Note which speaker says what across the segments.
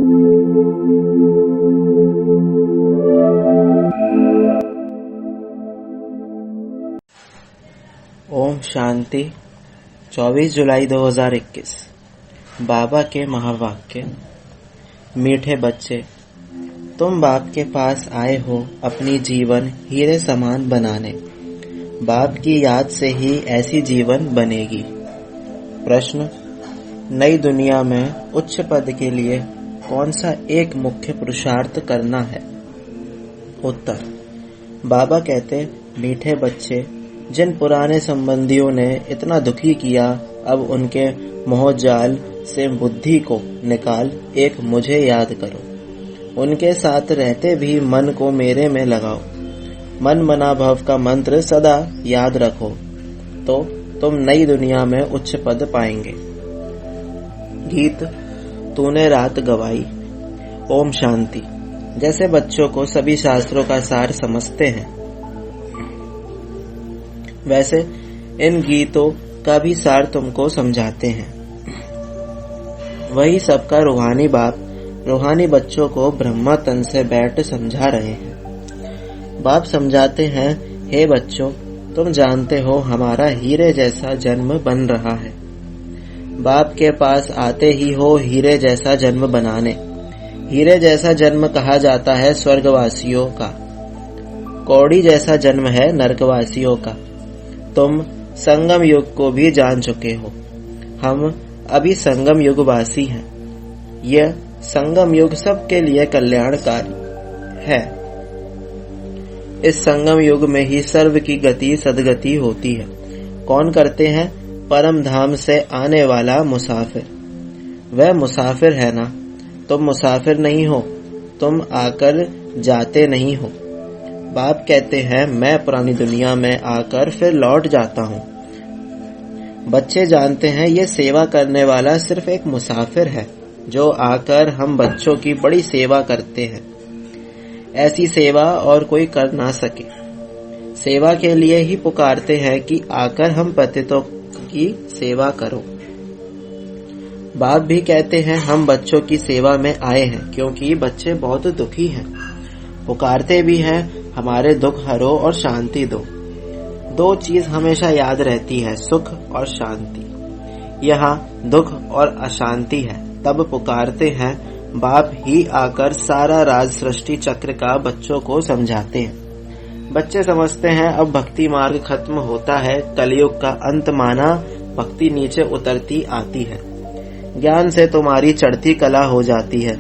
Speaker 1: ओम शांति। 24 जुलाई 2021। बाबा के महावाक्य। मीठे बच्चे, तुम बाप के पास आए हो अपनी जीवन हीरे समान बनाने। बाप की याद से ही ऐसी जीवन बनेगी। प्रश्न, नई दुनिया में उच्च पद के लिए कौन सा एक मुख्य पुरुषार्थ करना है? उत्तर, बाबा कहते, मीठे बच्चे, जिन पुराने संबंधियों ने इतना दुखी किया, अब उनके मोहजाल से बुद्धि को निकाल एक मुझे याद करो। उनके साथ रहते भी मन को मेरे में लगाओ। मन मना भव का मंत्र सदा याद रखो तो तुम नई दुनिया में उच्च पद पाएंगे। गीत तूने रात गवाई। ओम शांति। जैसे बच्चों को सभी शास्त्रों का सार समझते हैं, वैसे इन गीतों का भी सार तुमको समझाते हैं। वही सबका रूहानी बाप रूहानी बच्चों को ब्रह्मा तन से बैठ समझा रहे हैं। बाप समझाते हैं, हे बच्चों, तुम जानते हो हमारा हीरे जैसा जन्म बन रहा है। बाप के पास आते ही हो हीरे जैसा जन्म बनाने। हीरे जैसा जन्म कहा जाता है स्वर्गवासियों का, कौड़ी जैसा जन्म है नरकवासियों का। तुम संगम युग को भी जान चुके हो। हम अभी संगम युग वासी हैं। यह संगम युग सबके लिए कल्याणकारी है। इस संगम युग में ही सर्व की गति सदगति होती है। कौन करते हैं? परम धाम से आने वाला मुसाफिर। वह मुसाफिर है ना, तुम मुसाफिर नहीं हो, तुम आकर जाते नहीं हो। बाप कहते हैं, मैं पुरानी दुनिया में आकर फिर लौट जाता हूँ। बच्चे जानते हैं ये सेवा करने वाला सिर्फ एक मुसाफिर है जो आकर हम बच्चों की बड़ी सेवा करते हैं। ऐसी सेवा और कोई कर ना सके। सेवा के लिए ही पुकारते हैं कि आकर हम पतितों की सेवा करो। बाप भी कहते हैं, हम बच्चों की सेवा में आए हैं क्योंकि बच्चे बहुत दुखी हैं। पुकारते भी हैं, हमारे दुख हरो और शांति दो। दो चीज हमेशा याद रहती है, सुख और शांति। यहाँ दुख और अशांति है, तब पुकारते हैं। बाप ही आकर सारा राज सृष्टि चक्र का बच्चों को समझाते हैं। बच्चे समझते हैं अब भक्ति मार्ग खत्म होता है, कलयुग का अंत माना, भक्ति नीचे उतरती आती है। ज्ञान से तुम्हारी चढ़ती कला हो जाती है,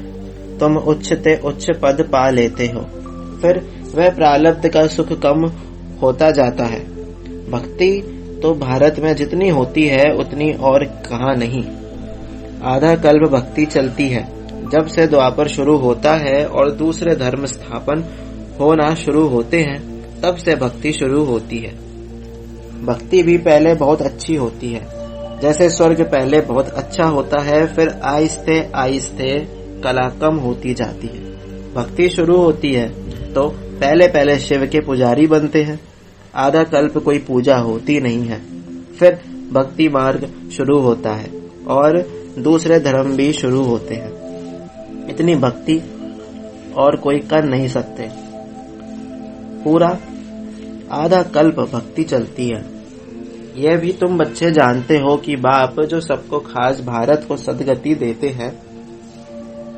Speaker 1: तुम उच्चते उच्च पद पा लेते हो। फिर वह प्रारब्ध का सुख कम होता जाता है। भक्ति तो भारत में जितनी होती है उतनी और कहाँ नहीं। आधा कल्प भक्ति चलती है। जब से द्वापर शुरू होता है और दूसरे धर्म स्थापन होना शुरू होते हैं, तब से भक्ति शुरू होती है। भक्ति भी पहले बहुत अच्छी होती है। जैसे स्वर्ग पहले बहुत अच्छा होता है, फिर आहिस्ते आहिस्ते कला कम होती जाती है। भक्ति शुरू होती है तो पहले पहले शिव के पुजारी बनते हैं। आधा कल्प कोई पूजा होती नहीं है। फिर भक्ति मार्ग शुरू होता है और दूसरे धर्म भी शुरू होते हैं। इतनी भक्ति और कोई कर नहीं सकते। पूरा आधा कल्प भक्ति चलती है। यह भी तुम बच्चे जानते हो कि बाप जो सबको खास भारत को सदगति देते हैं,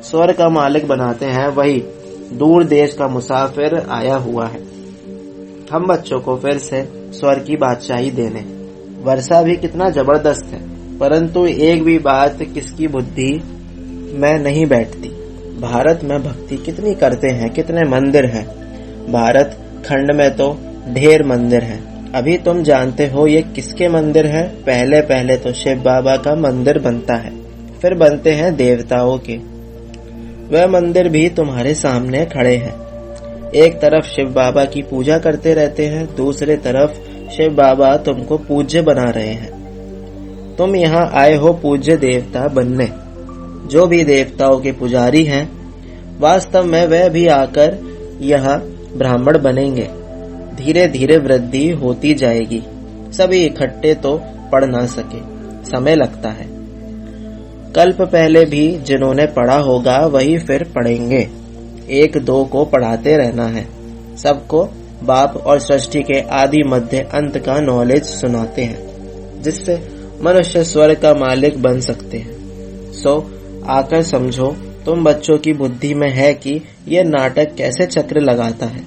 Speaker 1: स्वर्ग का मालिक बनाते हैं, वही दूर देश का मुसाफिर आया हुआ है हम बच्चों को फिर से स्वर्ग की बादशाही देने। वर्षा भी कितना जबरदस्त है, परंतु एक भी बात किसकी बुद्धि में नहीं बैठती। भारत में भक्ति कितनी करते हैं, कितने मंदिर हैं। भारत खंड में तो ढेर मंदिर हैं। अभी तुम जानते हो ये किसके मंदिर हैं? पहले पहले तो शिव बाबा का मंदिर बनता है, फिर बनते हैं देवताओं के। वह मंदिर भी तुम्हारे सामने खड़े हैं। एक तरफ शिव बाबा की पूजा करते रहते हैं, दूसरे तरफ शिव बाबा तुमको पूज्य बना रहे हैं। तुम यहाँ आए हो पूज्य देवता बनने। जो भी देवताओं के पुजारी हैं, वास्तव में वह भी आकर यहाँ ब्राह्मण बनेंगे। धीरे धीरे वृद्धि होती जाएगी। सभी इकट्ठे तो पढ़ ना सके, समय लगता है। कल्प पहले भी जिन्होंने पढ़ा होगा वही फिर पढ़ेंगे। एक दो को पढ़ाते रहना है। सबको बाप और सृष्टि के आदि मध्य अंत का नॉलेज सुनाते हैं, जिससे मनुष्य स्वर्ग का मालिक बन सकते हैं। सो आकर समझो, तुम बच्चों की बुद्धि में है कि यह नाटक कैसे चक्र लगाता है।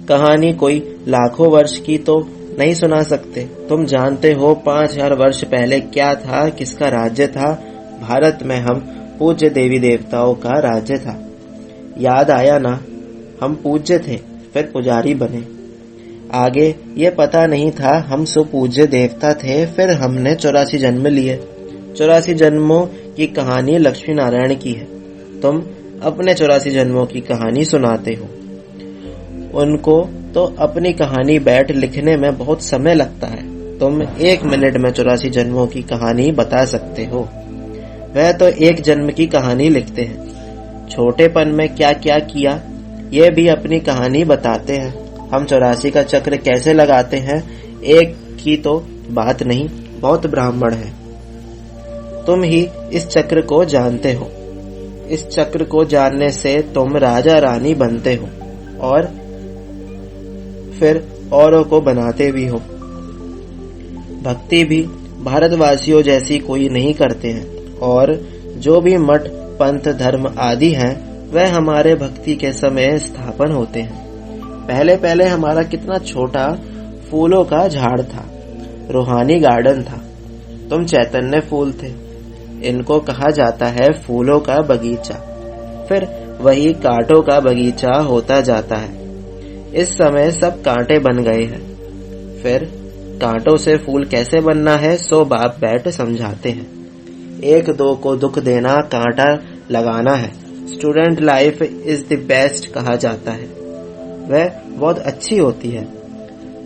Speaker 1: कहानी कोई लाखों वर्ष की तो नहीं सुना सकते। तुम जानते हो 5000 वर्ष पहले क्या था, किसका राज्य था। भारत में हम पूज्य देवी देवताओं का राज्य था। याद आया ना, हम पूज्य थे, फिर पुजारी बने। आगे ये पता नहीं था हम सुपूज्य देवता थे, फिर हमने 84 जन्म लिए। 84 जन्मों की कहानी लक्ष्मी नारायण की है। तुम अपने 84 जन्मों की कहानी सुनाते हो। उनको तो अपनी कहानी बैठ लिखने में बहुत समय लगता है। तुम 1 मिनट में 84 जन्मों की कहानी बता सकते हो। वह तो 1 जन्म की कहानी लिखते हैं। छोटेपन में क्या क्या किया ये भी अपनी कहानी बताते हैं। हम 84 का चक्र कैसे लगाते हैं, एक की तो बात नहीं, बहुत ब्राह्मण है। तुम ही इस चक्र को जानते हो। इस चक्र को जानने से तुम राजा रानी बनते हो और फिर औरों को बनाते भी हो। भक्ति भी भारतवासियों जैसी कोई नहीं करते हैं, और जो भी मठ पंथ धर्म आदि हैं वह हमारे भक्ति के समय स्थापन होते हैं। पहले पहले हमारा कितना छोटा फूलों का झाड़ था, रूहानी गार्डन था। तुम चैतन्य फूल थे। इनको कहा जाता है फूलों का बगीचा, फिर वही कांटों का बगीचा होता जाता है। इस समय सब कांटे बन गए हैं। फिर कांटों से फूल कैसे बनना है सो बाप बैठ समझाते हैं। 1 2 को दुख देना कांटा लगाना है। Student life is the best कहा जाता है। वह बहुत अच्छी होती है।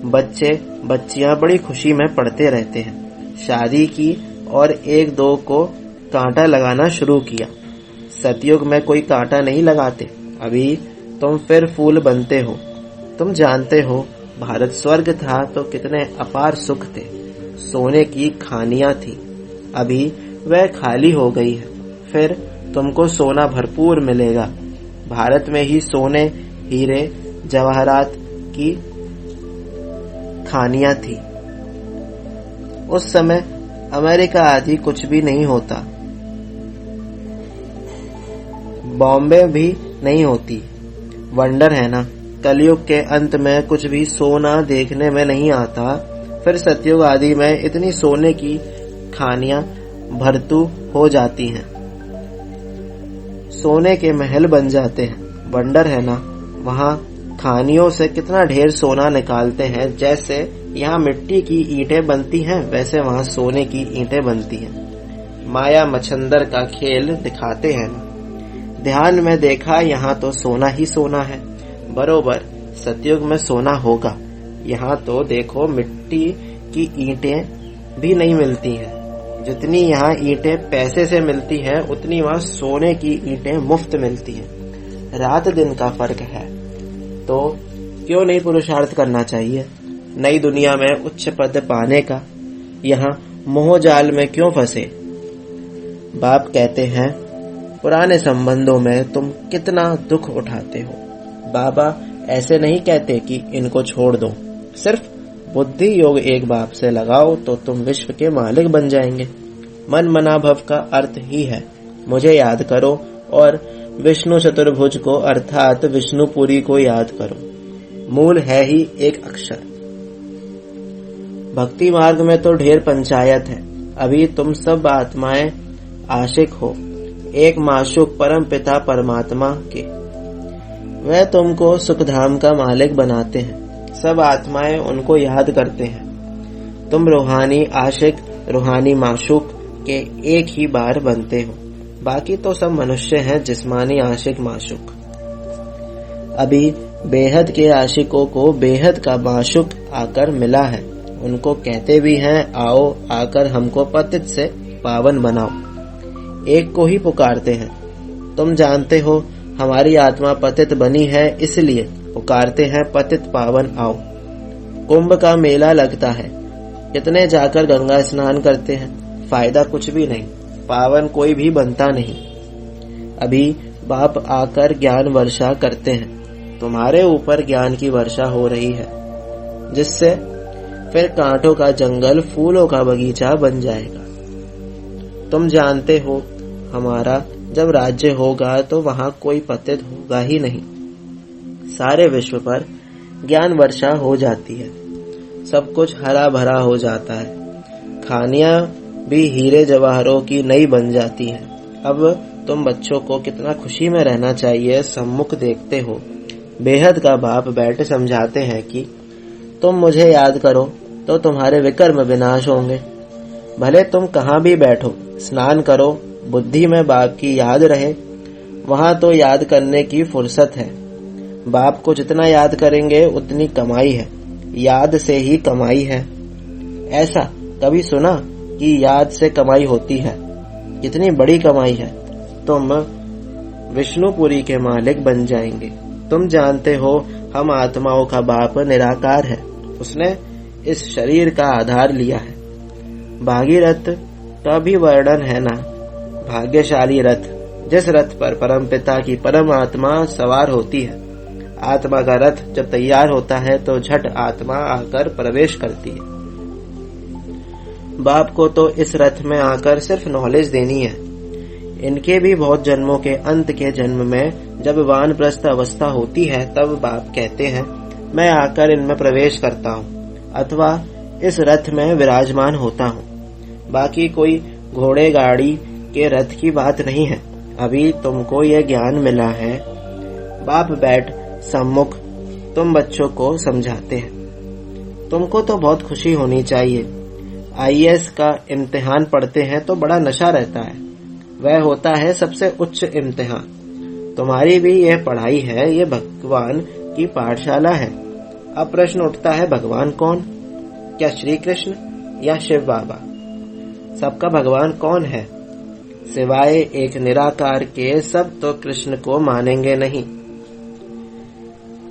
Speaker 1: बच्चे बच्चियां बड़ी खुशी में पढ़ते रहते हैं। शादी की और 1 2 को कांटा लगाना शुरू किया। सतयुग में कोई कांटा नहीं लगाते। अभी तुम फिर फूल बनते हो। तुम जानते हो भारत स्वर्ग था तो कितने अपार सुख थे। सोने की खानियां थी, अभी वह खाली हो गई है। फिर तुमको सोना भरपूर मिलेगा। भारत में ही सोने, हीरे, जवाहरात की खानियां थी। उस समय अमेरिका आदि कुछ भी नहीं होता, बॉम्बे भी नहीं होती। वंडर है ना, कलयुग के अंत में कुछ भी सोना देखने में नहीं आता। फिर सतयुग आदि में इतनी सोने की खानियां भरतू हो जाती हैं, सोने के महल बन जाते हैं। वंडर है ना, वहाँ खानियों से कितना ढेर सोना निकालते हैं। जैसे यहाँ मिट्टी की ईंटें बनती हैं, वैसे वहाँ सोने की ईंटें बनती हैं। माया मच्छंदर का खेल दिखाते हैं ना। ध्यान में देखा, यहाँ तो सोना ही सोना है। बरोबर सतयुग में सोना होगा। यहाँ तो देखो मिट्टी की ईंटें भी नहीं मिलती हैं। जितनी यहाँ ईंटें पैसे से मिलती हैं, उतनी वहाँ सोने की ईंटें मुफ्त मिलती हैं। रात दिन का फर्क है। तो क्यों नहीं पुरुषार्थ करना चाहिए नई दुनिया में उच्च पद पाने का। यहाँ मोह जाल में क्यों फंसे। बाप कहते हैं पुराने संबंधों में तुम कितना दुख उठाते हो। बाबा ऐसे नहीं कहते कि इनको छोड़ दो, सिर्फ बुद्धि योग एक बाप से लगाओ तो तुम विश्व के मालिक बन जाएंगे। मन मना भव का अर्थ ही है मुझे याद करो, और विष्णु चतुर्भुज को अर्थात विष्णुपुरी को याद करो। मूल है ही एक अक्षर। भक्ति मार्ग में तो ढेर पंचायत है। अभी तुम सब आत्माएं आशिक हो एक माशूक परम पिता परमात्मा के। वह तुमको सुखधाम का मालिक बनाते हैं। सब आत्माएं उनको याद करते हैं। तुम रूहानी आशिक रूहानी माशूक के एक ही बार बनते हो। बाकी तो सब मनुष्य हैं जिस्मानी आशिक माशूक। अभी बेहद के आशिकों को बेहद का माशूक आकर मिला है। उनको कहते भी हैं आओ आकर हमको पतित से पावन बनाओ। एक को ही पुकारते हैं। तुम जानते हो हमारी आत्मा पतित बनी है, इसलिए पुकारते हैं पतित पावन आओ। कुंभ का मेला लगता है, कितने जाकर गंगा स्नान करते हैं, फायदा कुछ भी नहीं। पावन कोई भी बनता नहीं। अभी बाप आकर ज्ञान वर्षा करते हैं। तुम्हारे ऊपर ज्ञान की वर्षा हो रही है, जिससे फिर कांटों का जंगल फूलों का बगीचा बन जाएगा। तुम जानते हो हमारा जब राज्य होगा तो वहां कोई पतित होगा ही नहीं। सारे विश्व पर ज्ञान वर्षा हो जाती है, सब कुछ हरा भरा हो जाता है, खानियां भी हीरे जवाहरों की नई बन जाती हैं। अब तुम बच्चों को कितना खुशी में रहना चाहिए सम्मुख देखते हो। बेहद का बाप बैठ समझाते हैं कि तुम मुझे याद करो तो तुम्हारे विकर्म विनाश होंगे। भले तुम कहाँ भी बैठो, स्नान करो, बुद्धि में बाप की याद रहे, वहां तो याद करने की फुर्सत है। बाप को जितना याद करेंगे उतनी कमाई है, याद से ही कमाई है। ऐसा कभी सुना कि याद से कमाई होती है? कितनी बड़ी कमाई है। तुम विष्णुपुरी के मालिक बन जाएंगे। तुम जानते हो हम आत्माओं का बाप निराकार है, उसने इस शरीर का आधार लिया है। भागीरथ का भी वर्णन है ना, भाग्यशाली रथ, जिस रथ पर परमपिता की परम आत्मा सवार होती है। आत्मा का रथ जब तैयार होता है तो झट आत्मा आकर प्रवेश करती है। बाप को तो इस रथ में आकर सिर्फ नॉलेज देनी है। इनके भी बहुत जन्मों के अंत के जन्म में जब वानप्रस्थ अवस्था होती है तब बाप कहते हैं मैं आकर इनमें प्रवेश करता हूँ अथवा इस रथ में विराजमान होता हूँ। बाकी कोई घोड़े गाड़ी के रथ की बात नहीं है। अभी तुमको यह ज्ञान मिला है। बाप बैठ सम्मुख तुम बच्चों को समझाते हैं। तुमको तो बहुत खुशी होनी चाहिए। IAS का इम्तिहान पढ़ते हैं तो बड़ा नशा रहता है, वह होता है सबसे उच्च इम्तिहान। तुम्हारी भी यह पढ़ाई है, ये भगवान की पाठशाला है। अब प्रश्न उठता है भगवान कौन? क्या श्री कृष्ण या शिव बाबा? सबका भगवान कौन है? सिवाय एक निराकार के सब तो कृष्ण को मानेंगे नहीं।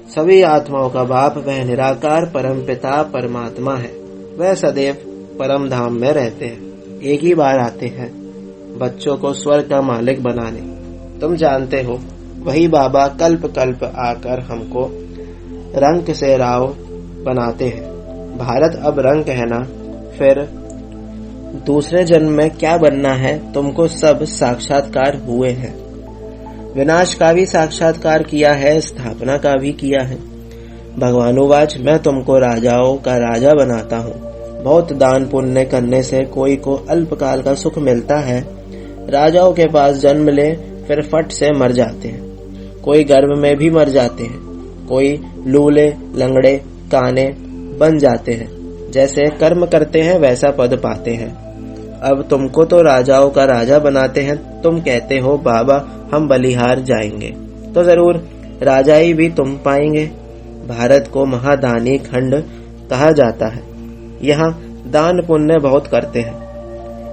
Speaker 1: सभी आत्माओं का बाप वह निराकार परमपिता परमात्मा है। वह सदैव परम धाम में रहते हैं, एक ही बार आते हैं बच्चों को स्वर्ग का मालिक बनाने। तुम जानते हो वही बाबा कल्प कल्प आकर हमको रंक से राव बनाते हैं। भारत अब रंक है ना, फिर दूसरे जन्म में क्या बनना है? तुमको सब साक्षात्कार हुए हैं। विनाश का भी साक्षात्कार किया है, स्थापना का भी किया है। भगवानुवाच मैं तुमको राजाओं का राजा बनाता हूँ। बहुत दान पुण्य करने से कोई को अल्पकाल का सुख मिलता है। राजाओं के पास जन्म ले फिर फट से मर जाते हैं। कोई गर्भ में भी मर जाते हैं, कोई लूले लंगड़े काने बन जाते हैं। जैसे कर्म करते हैं वैसा पद पाते हैं। अब तुमको तो राजाओं का राजा बनाते हैं। तुम कहते हो बाबा हम बलिहार जाएंगे, तो जरूर राजाई भी तुम पाएंगे। भारत को महादानी खंड कहा जाता है। यहाँ दान पुण्य बहुत करते हैं।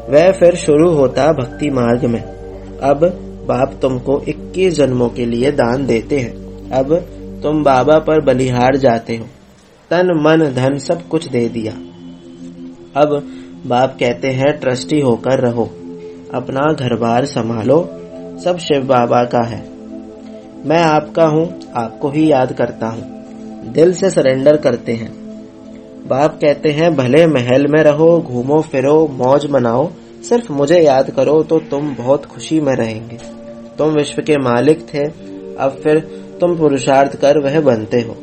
Speaker 1: वह फिर शुरू होता भक्ति मार्ग में। अब बाप तुमको 21 जन्मों के लिए दान देते हैं। अब तुम बाबा पर बलिहार जाते हो, तन मन धन सब कुछ दे दिया। अब बाप कहते हैं ट्रस्टी होकर रहो, अपना घर बार संभालो, सब शिव बाबा का है। मैं आपका हूँ, आपको ही याद करता हूँ। दिल से सरेंडर करते हैं। बाप कहते हैं भले महल में रहो, घूमो फिरो, मौज मनाओ, सिर्फ मुझे याद करो तो तुम बहुत खुशी में रहेंगे। तुम विश्व के मालिक थे, अब फिर तुम पुरुषार्थ कर वह बनते हो।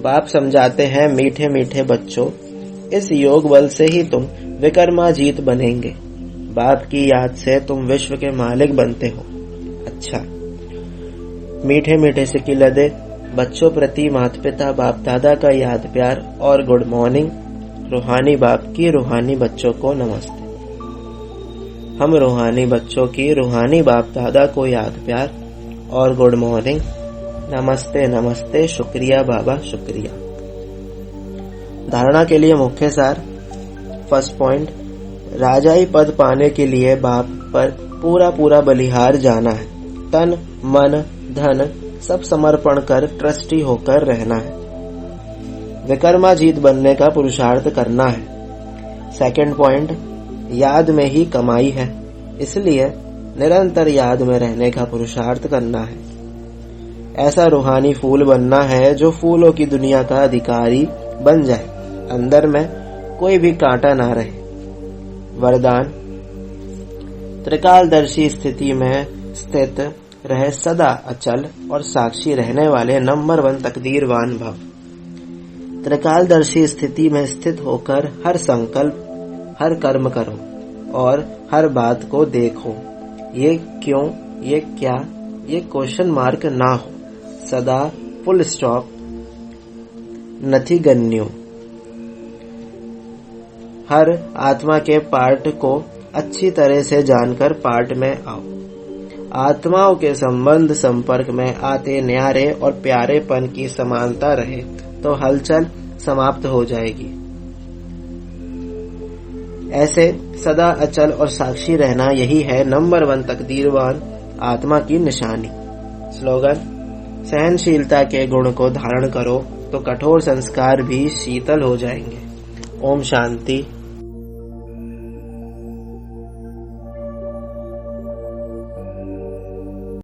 Speaker 1: बाप समझाते हैं मीठे मीठे बच्चों, इस योग बल से ही तुम विकर्माजीत बनेंगे। बाप की याद से तुम विश्व के मालिक बनते हो। अच्छा, मीठे मीठे से की लदे बच्चों प्रति माता पिता बाप दादा का याद प्यार और गुड मॉर्निंग। रूहानी बाप की रूहानी बच्चों को नमस्ते। हम रूहानी बच्चों की रूहानी बाप दादा को याद प्यार और गुड मॉर्निंग। नमस्ते नमस्ते, शुक्रिया बाबा शुक्रिया। धारणा के लिए मुख्य सार। फर्स्ट पॉइंट, राजाई पद पाने के लिए बाप पर पूरा पूरा बलिहार जाना है। तन मन धन सब समर्पण कर ट्रस्टी होकर रहना है। विकर्माजीत बनने का पुरुषार्थ करना है। सेकंड पॉइंट, याद में ही कमाई है। इसलिए निरंतर याद में रहने का पुरुषार्थ करना है। ऐसा रूहानी फूल बनना है जो फूलों की दुनिया का अधिकारी बन जाए, अंदर में कोई भी कांटा ना रहे। वरदान, त्रिकालदर्शी स्थिति में स्थित रहे सदा अचल और साक्षी रहने वाले नंबर 1 तकदीरवान भव। त्रिकालदर्शी स्थिति में स्थित होकर हर संकल्प, हर कर्म करो और हर बात को देखो। ये क्यों, ये क्या, ये क्वेश्चन मार्क ना हो, सदा फुल स्टॉप, नथी गन्यो। हर आत्मा के पार्ट को अच्छी तरह से जानकर पार्ट में आओ। आत्माओं के संबंध संपर्क में आते न्यारे और प्यारेपन की समानता रहे तो हलचल समाप्त हो जाएगी। ऐसे सदा अचल और साक्षी रहना, यही है नंबर 1 तकदीरवान आत्मा की निशानी। स्लोगन, सहनशीलता के गुण को धारण करो तो कठोर संस्कार भी शीतल हो जाएंगे। ओम शांति।